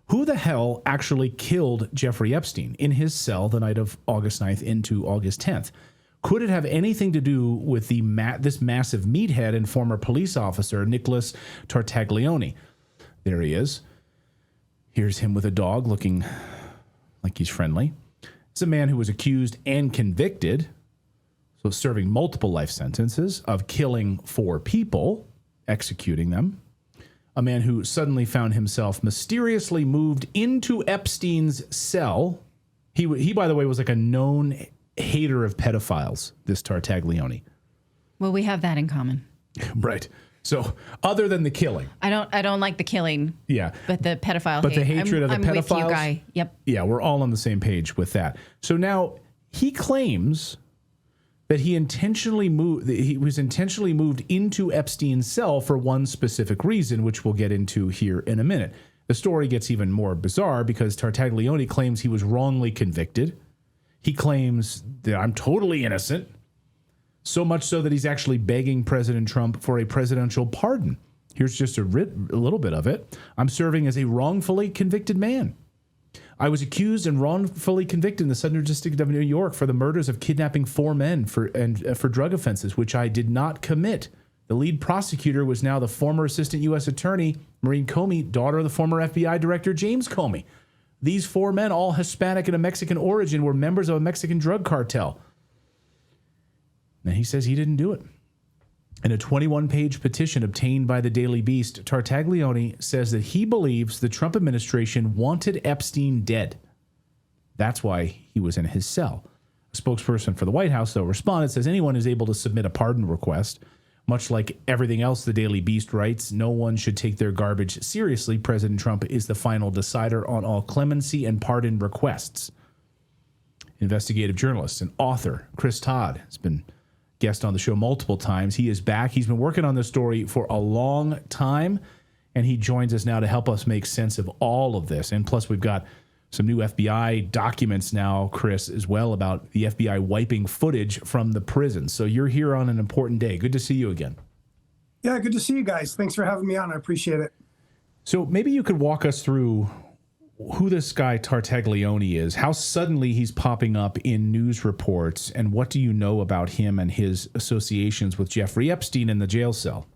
Who the hell actually killed Jeffrey Epstein in his cell the night of August 9th into August 10th? Could it have anything to do with this massive meathead and former police officer, Nicholas Tartaglione? There he is. Here's him with a dog looking like he's friendly. It's a man who was accused and convicted, so serving multiple life sentences, of killing 4 people, executing them. A man who suddenly found himself mysteriously moved into Epstein's cell. He, by the way, was like a known hater of pedophiles, this Tartaglione. Well, we have that in common. Right. So other than the killing. I don't like the killing. Yeah. But the pedophile But the hatred of the pedophiles. I'm with you, Guy. Yep. Yeah, we're all on the same page with that. So now he claims that he was intentionally moved into Epstein's cell for one specific reason, which we'll get into here in a minute. The story gets even more bizarre because Tartaglione claims he was wrongly convicted. He claims that I'm totally innocent, so much so that he's actually begging President Trump for a presidential pardon. Here's just a little bit of it. I'm serving as a wrongfully convicted man. I was accused and wrongfully convicted in the Southern District of New York for the murders of kidnapping 4 men for drug offenses, which I did not commit. The lead prosecutor was now the former Assistant U.S. Attorney, Maureen Comey, daughter of the former FBI Director James Comey. These 4 men, all Hispanic and of Mexican origin, were members of a Mexican drug cartel. And he says he didn't do it. In a 21-page petition obtained by the Daily Beast, Tartaglione says that he believes the Trump administration wanted Epstein dead. That's why he was in his cell. A spokesperson for the White House, though, responded, says anyone is able to submit a pardon request. Much like everything else the Daily Beast writes, no one should take their garbage seriously. President Trump is the final decider on all clemency and pardon requests. Investigative journalist and author Chris Todd has been guest on the show multiple times. He is back. He's been working on this story for a long time, and he joins us now to help us make sense of all of this. And plus, we've got some new FBI documents now, Chris, as well, about the FBI wiping footage from the prison. So you're here on an important day. Good to see you again. Yeah, good to see you guys. Thanks for having me on. I appreciate it. So maybe you could walk us through who this guy Tartaglione is, how suddenly he's popping up in news reports, and what do you know about him and his associations with Jeffrey Epstein in the jail cell?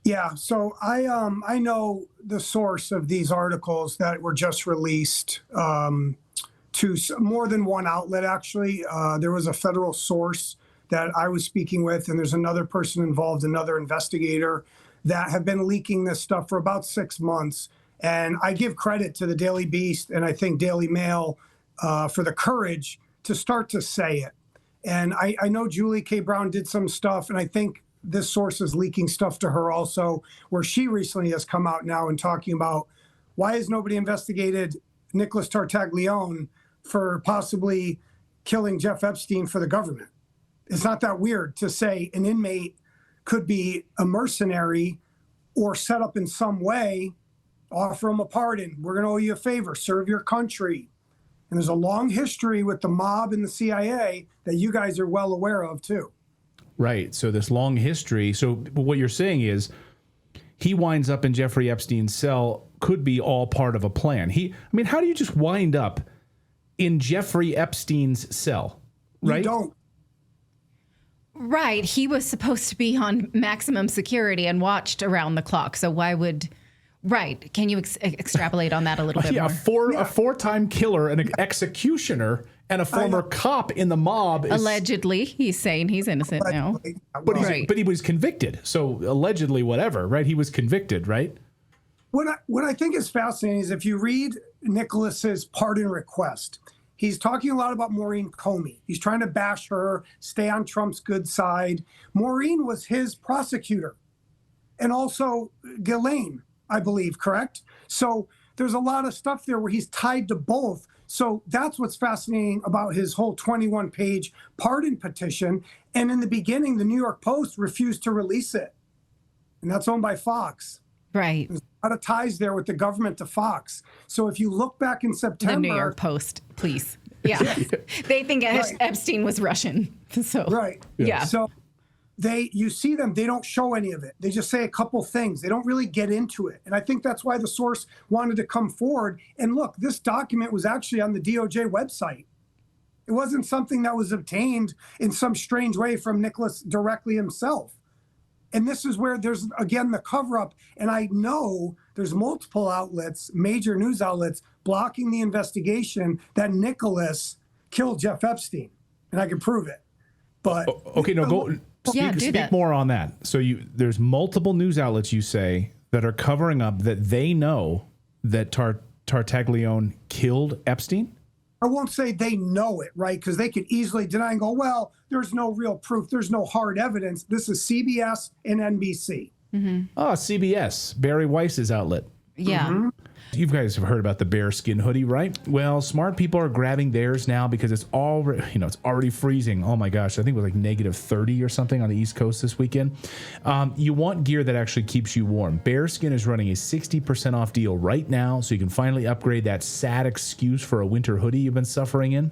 Yeah, so I know the source of these articles that were just released to more than one outlet, actually. There was a federal source that I was speaking with, and there's another person involved, another investigator, that have been leaking this stuff for about 6 months. And I give credit to the Daily Beast and I think Daily Mail for the courage to start to say it. And I know Julie K. Brown did some stuff, and I think this source is leaking stuff to her also, where she recently has come out now and talking about why has nobody investigated Nicholas Tartaglione for possibly killing Jeff Epstein for the government. It's not that weird to say an inmate could be a mercenary or set up in some way. Offer them a pardon. We're going to owe you a favor. Serve your country. And there's a long history with the mob and the CIA that you guys are well aware of, too. Right. So this long history. So what you're saying is he winds up in Jeffrey Epstein's cell could be all part of a plan. How do you just wind up in Jeffrey Epstein's cell? Right. You don't. Right. He was supposed to be on maximum security and watched around the clock. So why would... Right. Can you extrapolate on that a little bit more? A four-time killer, an executioner, and a former cop in the mob. Allegedly. He's saying he's innocent now. But he was convicted. So allegedly whatever, right? He was convicted, right? What I think is fascinating is if you read Nicholas's pardon request, he's talking a lot about Maureen Comey. He's trying to bash her, stay on Trump's good side. Maureen was his prosecutor. And also Ghislaine, I believe, correct? So there's a lot of stuff there where he's tied to both. So that's what's fascinating about his whole 21-page pardon petition. And in the beginning, the New York Post refused to release it. And that's owned by Fox. Right. There's a lot of ties there with the government to Fox. So if you look back in September... The New York Post, please. Yeah. They think Epstein was Russian. So right. Yeah. So you see them, they don't show any of it. They just say a couple things. They don't really get into it. And I think that's why the source wanted to come forward. And look, this document was actually on the DOJ website. It wasn't something that was obtained in some strange way from Nicholas directly himself. And this is where there's, again, the cover up. And I know there's multiple outlets, major news outlets, blocking the investigation that Nicholas killed Jeff Epstein. And I can prove it. But okay, no, go speak more on that. So there's multiple news outlets, you say, that are covering up that they know that Tartaglione killed Epstein? I won't say they know it, right? Because they could easily deny and go, well, there's no real proof. There's no hard evidence. This is CBS and NBC. Mm-hmm. Oh, CBS, Barry Weiss's outlet. Yeah. Mm-hmm. You guys have heard about the bearskin hoodie, right? Well, smart people are grabbing theirs now because it's already freezing. Oh my gosh, I think it was like negative 30 or something on the East Coast this weekend. You want gear that actually keeps you warm. Bearskin is running a 60% off deal right now, so you can finally upgrade that sad excuse for a winter hoodie you've been suffering in.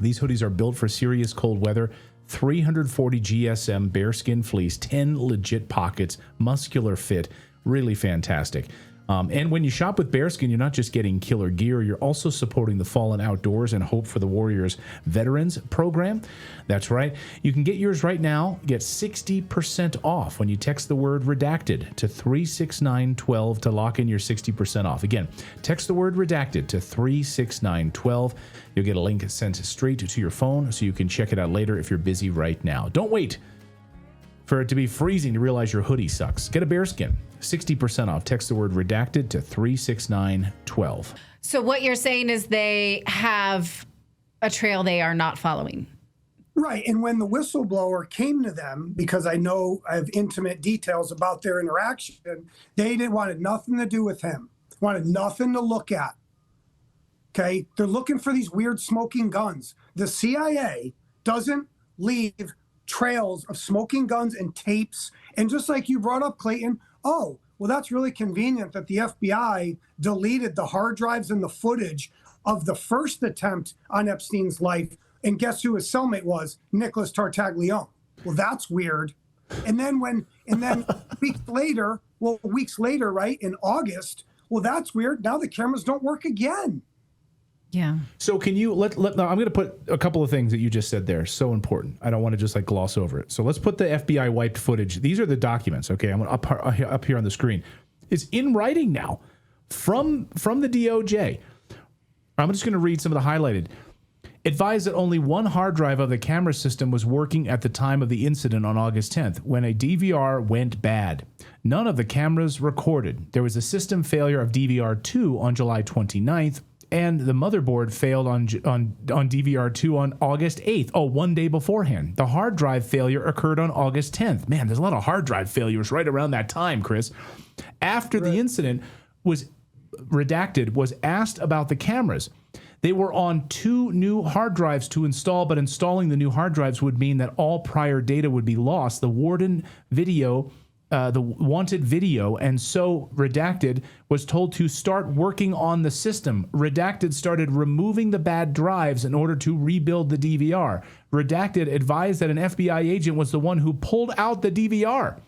These hoodies are built for serious cold weather. 340 GSM bearskin fleece, 10 legit pockets, muscular fit, really fantastic. And when you shop with Bearskin, you're not just getting killer gear, you're also supporting the Fallen Outdoors and Hope for the Warriors Veterans program. That's right. You can get yours right now. Get 60% off when you text the word redacted to 36912 to lock in your 60% off. Again, text the word redacted to 36912. You'll get a link sent straight to your phone so you can check it out later if you're busy right now. Don't wait for it to be freezing to realize your hoodie sucks. Get a Bearskin. 60% off. Text the word redacted to 36912. So what you're saying is they have a trail they are not following. Right. And when the whistleblower came to them, because I know I have intimate details about their interaction, they wanted nothing to do with him. Wanted nothing to look at. Okay. They're looking for these weird smoking guns. The CIA doesn't leave trails of smoking guns and tapes. And just like you brought up, Clayton, oh, well, that's really convenient that the FBI deleted the hard drives and the footage of the first attempt on Epstein's life. And guess who his cellmate was? Nicholas Tartaglione. Well, that's weird. And then weeks later, right, in August, well, that's weird. Now the cameras don't work again. Yeah. So can you now I'm going to put a couple of things that you just said there. So important. I don't want to just like gloss over it. So let's put the FBI wiped footage. These are the documents. Okay. I'm up here on the screen. It's in writing now from the DOJ. I'm just going to read some of the highlighted. Advised that only one hard drive of the camera system was working at the time of the incident on August 10th when a DVR went bad. None of the cameras recorded. There was a system failure of DVR2 on July 29th. And the motherboard failed on DVR2 on August 8th. Oh, one day beforehand. The hard drive failure occurred on August 10th. Man, there's a lot of hard drive failures right around that time, Chris. After the incident was redacted, was asked about the cameras. They were on 2 new hard drives to install, but installing the new hard drives would mean that all prior data would be lost. The wanted video, and so Redacted was told to start working on the system. Redacted started removing the bad drives in order to rebuild the DVR. Redacted advised that an FBI agent was the one who pulled out the DVR.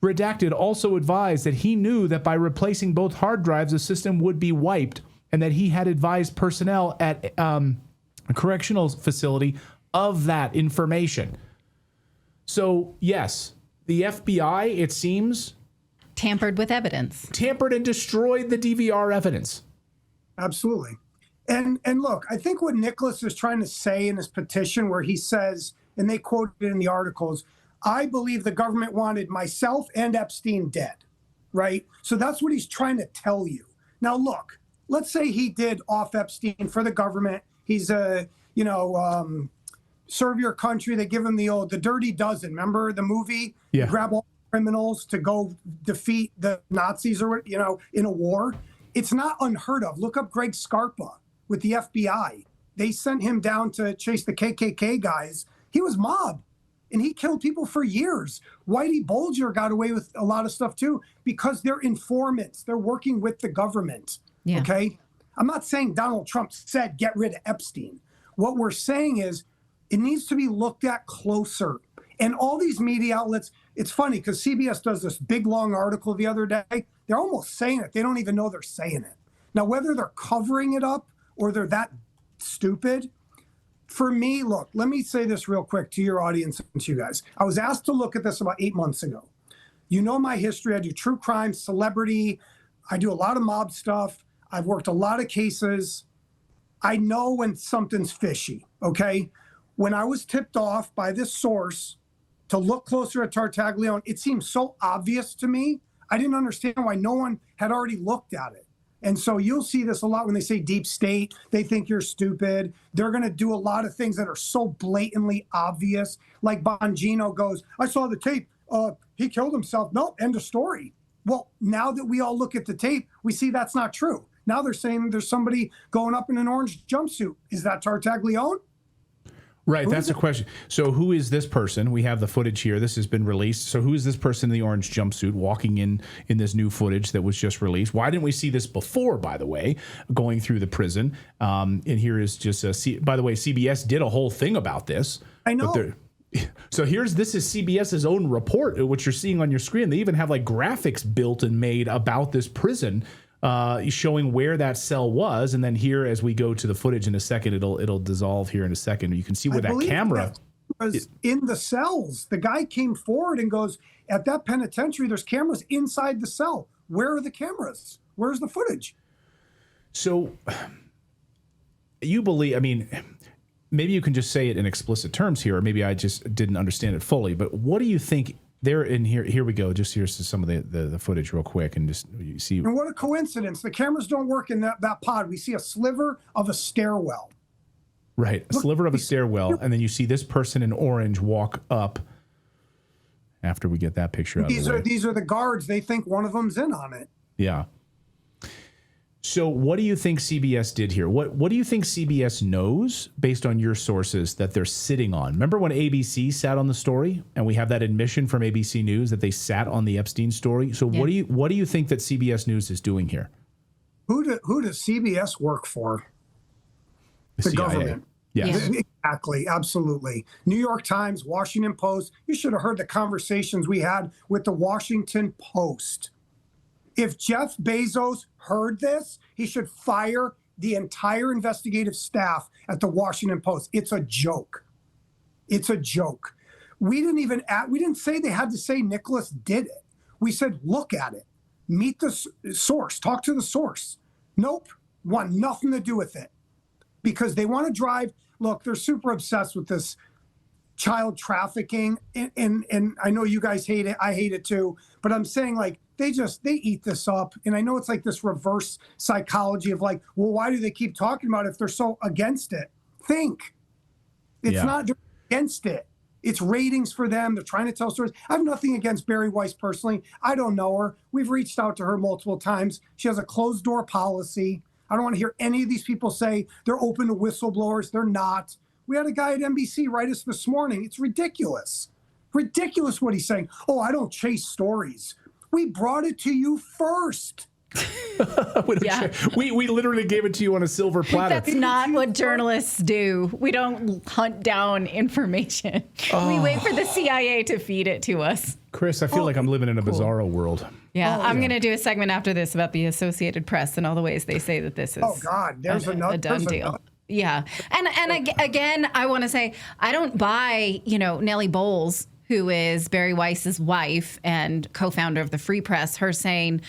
Redacted also advised that he knew that by replacing both hard drives, the system would be wiped, and that he had advised personnel at a correctional facility of that information. So, yes, the FBI, it seems, tampered with evidence. Tampered and destroyed the DVR evidence. Absolutely. And look, I think what Nicholas is trying to say in his petition, where he says, and they quoted it in the articles, I believe the government wanted myself and Epstein dead, right? So that's what he's trying to tell you. Now, look, let's say he did off Epstein for the government. He's serve your country. They give him the Dirty Dozen. Remember the movie? Yeah. You grab all criminals to go defeat the Nazis or, in a war. It's not unheard of. Look up Greg Scarpa with the FBI. They sent him down to chase the KKK guys. He was mob, and he killed people for years. Whitey Bulger got away with a lot of stuff too because they're informants. They're working with the government. Yeah. Okay? I'm not saying Donald Trump said get rid of Epstein. What we're saying is it needs to be looked at closer. And all these media outlets, it's funny because CBS does this big, long article the other day. They're almost saying it. They don't even know they're saying it. Now, whether they're covering it up or they're that stupid, for me, look, let me say this real quick to your audience and to you guys. I was asked to look at this about 8 months ago. You know my history. I do true crime, celebrity. I do a lot of mob stuff. I've worked a lot of cases. I know when something's fishy, okay? When I was tipped off by this source to look closer at Tartaglione, it seemed so obvious to me. I didn't understand why no one had already looked at it. And so you'll see this a lot when they say deep state, they think you're stupid. They're going to do a lot of things that are so blatantly obvious. Like Bongino goes, I saw the tape. He killed himself. Nope, end of story. Well, now that we all look at the tape, we see that's not true. Now they're saying there's somebody going up in an orange jumpsuit. Is that Tartaglione? Right, that's the question. So who is this person? We have the footage here. This has been released. So who is this person in the orange jumpsuit walking in this new footage that was just released? Why didn't we see this before, by the way, going through the prison? And here is just by the way, CBS did a whole thing about this. I know. So this is CBS's own report, which you're seeing on your screen. They even have like graphics built and made about this prison, showing where that cell was. And then here, as we go to the footage in a second, it'll dissolve here in a second. You can see where that camera was in the cells. The guy came forward and goes, at that penitentiary, there's cameras inside the cell. Where are the cameras? Where's the footage? So you believe, I mean, maybe you can just say it in explicit terms here, or maybe I just didn't understand it fully. But what do you think there in here? Here we go. Just here's some of the footage real quick, and just you see. And what a coincidence! The cameras don't work in that pod. We see a sliver of a stairwell. Right, a sliver of a stairwell, and then you see this person in orange walk up. After we get that picture out of the way, these are the guards. They think one of them's in on it. Yeah. So what do you think CBS did here? What do you think CBS knows, based on your sources, that they're sitting on? Remember when ABC sat on the story, and we have that admission from ABC News that they sat on the Epstein story? So yeah. What do you think that CBS News is doing here? Who does CBS work for? The government. Yes. Yeah. Exactly. Absolutely. New York Times, Washington Post. You should have heard the conversations we had with the Washington Post. If Jeff Bezos heard this, he should fire the entire investigative staff at the Washington Post. It's a joke. It's a joke. We didn't say they had to say Nicholas did it. We said, look at it. Meet the source. Talk to the source. Nope. Want nothing to do with it. Because they want to drive. Look, they're super obsessed with this child trafficking. And I know you guys hate it. I hate it too. But I'm saying, like, they eat this up. And I know it's like this reverse psychology of like, well, why do they keep talking about it if they're so against it? Think. It's not they're against it. It's ratings for them. They're trying to tell stories. I have nothing against Bari Weiss personally. I don't know her. We've reached out to her multiple times. She has a closed door policy. I don't want to hear any of these people say they're open to whistleblowers. They're not. We had a guy at NBC write us this morning. It's ridiculous. Ridiculous what he's saying. Oh, I don't chase stories. We brought it to you first. We literally gave it to you on a silver platter. That's not what journalists do. We don't hunt down information. We wait for the CIA to feed it to us. Chris, I feel like I'm living in a bizarro world. Yeah, I'm going to do a segment after this about the Associated Press and all the ways they say that this is a done deal. Yeah. And again, I want to say, I don't buy, Nellie Bowles, who is Bari Weiss's wife and co-founder of the Free Press, her saying,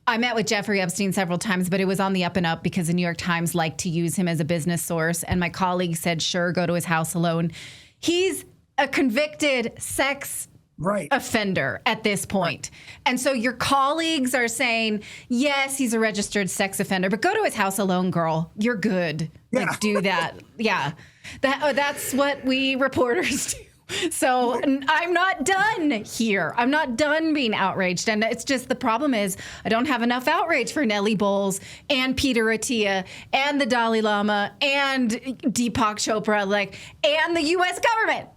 I met with Jeffrey Epstein several times, but it was on the up and up because the New York Times liked to use him as a business source. And my colleague said, sure, go to his house alone. He's a convicted sex offender at this point. And so your colleagues are saying, yes, he's a registered sex offender, but go to his house alone, girl. You're good. Yeah. Like, do that. Yeah. That's what we reporters do. So I'm not done here. I'm not done being outraged. And it's just the problem is I don't have enough outrage for Nellie Bowles and Peter Attia and the Dalai Lama and Deepak Chopra, and the U.S. government,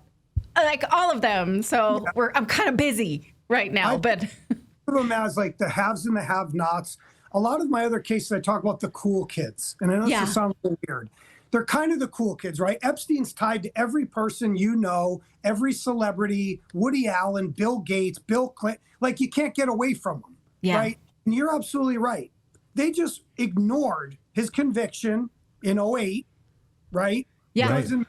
all of them. So I'm kind of busy right now. But of them as the haves and the have-nots. A lot of my other cases, I talk about the cool kids. And I know this sounds a little weird. they're kind of the cool kids, right? Epstein's tied to every person you know, every celebrity, Woody Allen, Bill Gates, Bill Clinton. Like, you can't get away from them, right? And you're absolutely right. They just ignored his conviction in 2008, right? Yeah. Right.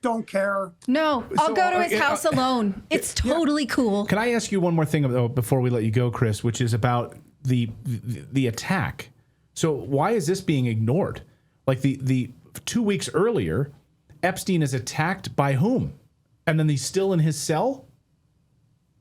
Don't care. No, I'll go to his house alone. It's totally cool. Can I ask you one more thing before we let you go, Chris, which is about the attack? So why is this being ignored? Like the 2 weeks earlier, Epstein is attacked by whom? And then he's still in his cell?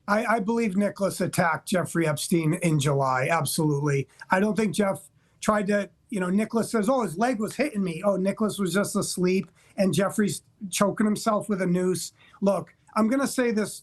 I believe Nicholas attacked Jeffrey Epstein in July. Absolutely. I don't think Jeff tried to, Nicholas says, oh, his leg was hitting me. Oh, Nicholas was just asleep and Jeffrey's choking himself with a noose. Look, I'm going to say this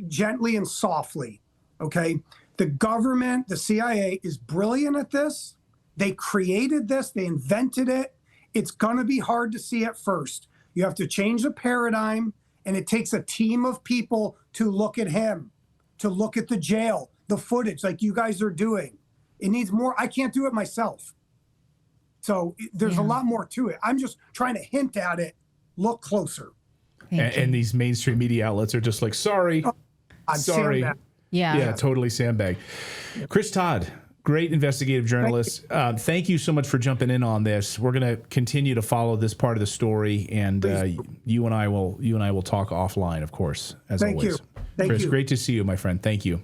gently and softly, okay? The government, the CIA is brilliant at this. They created this. They invented it. It's going to be hard to see at first. You have to change the paradigm, and it takes a team of people to look at him, to look at the jail, the footage like you guys are doing. It needs more. I can't do it myself. So there's a lot more to it. I'm just trying to hint at it. Look closer. And these mainstream media outlets are just like, sorry. I'm sorry. sandbag. Yeah, totally sandbag. Chris Todd, great investigative journalist. Thank you so much for jumping in on this. We're going to continue to follow this part of the story, and you and I will talk offline, of course, as always. Thank you. Chris, great to see you, my friend. Thank you.